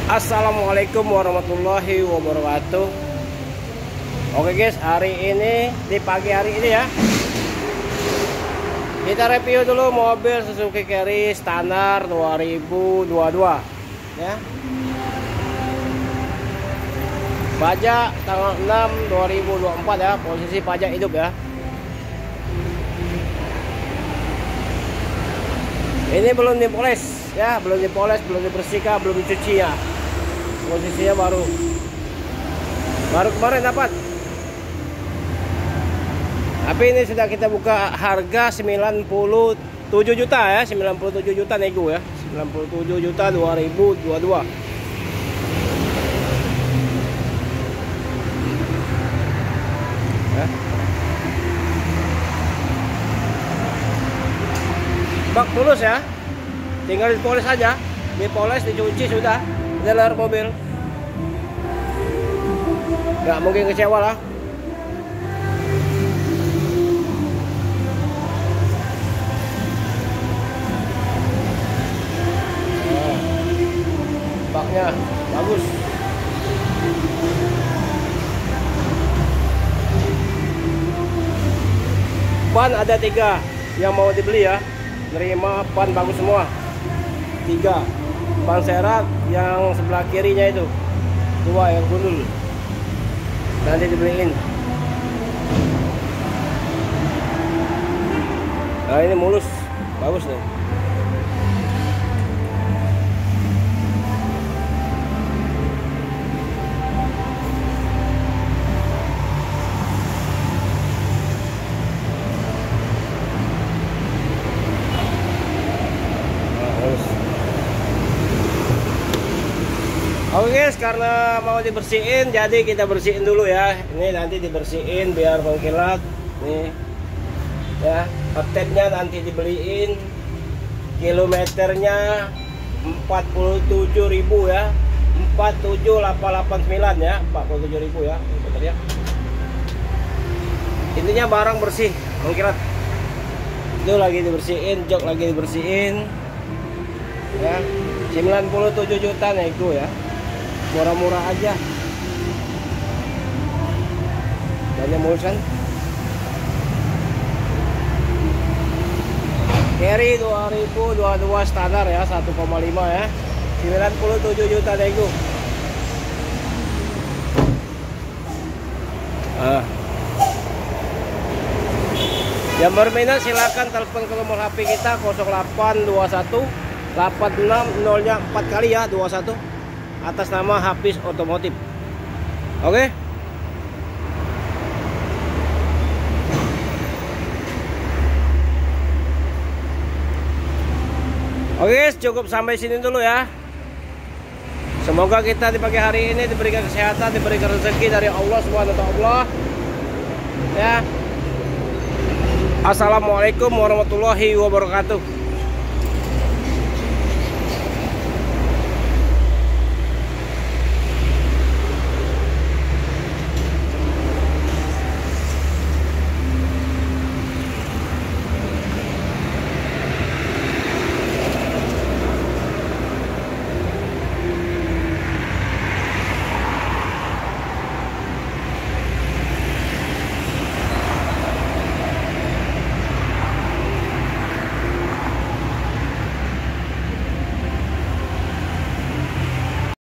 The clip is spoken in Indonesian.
Assalamualaikum warahmatullahi wabarakatuh. Oke guys, hari ini di pagi hari ini ya, kita review dulu mobil Suzuki Carry standar 2022 ya. Pajak tanggal 6 2024 ya, posisi pajak hidup ya. Ini belum dipoles ya, belum dipoles, belum dibersihkan, belum dicuci ya. Posisinya baru kemarin dapat. Tapi ini sudah kita buka harga 97 juta ya, 97 juta nego ya, 97 juta 2022 ya. Bak mulus ya, tinggal dipoles aja, dipoles, dicuci sudah dealer mobil. Nggak mungkin kecewa lah. Baknya bagus. Ban ada 3 yang mau dibeli ya, nerima ban bagus semua 3. Ban serap yang sebelah kirinya itu 2 yang gundul, nanti dibeliin. Nah ini mulus, bagus nih. Oke guys, karena mau dibersihin, jadi kita bersihin dulu ya. Ini nanti dibersihin biar mengkilat. Nih ya, update-nya nanti dibeliin. Kilometernya 47.000 ya, 47889 ya, 47.000 ya, betul ya. Intinya barang bersih, mengkilat. Itu lagi dibersihin, jok lagi dibersihin ya. 97 juta nego ya, murah-murah aja. Banyak mulus kan. Carry 2022 standar ya, 1,5 ya, 97 juta nego. Yang berminat silakan telepon ke nomor HP kita 0821 86 4 kali ya, 21, atas nama Hafiz Otomotif. Oke. Oke, cukup sampai sini dulu ya. Semoga kita di pagi hari ini diberikan kesehatan, diberikan rezeki dari Allah SWT ya. Assalamualaikum warahmatullahi wabarakatuh.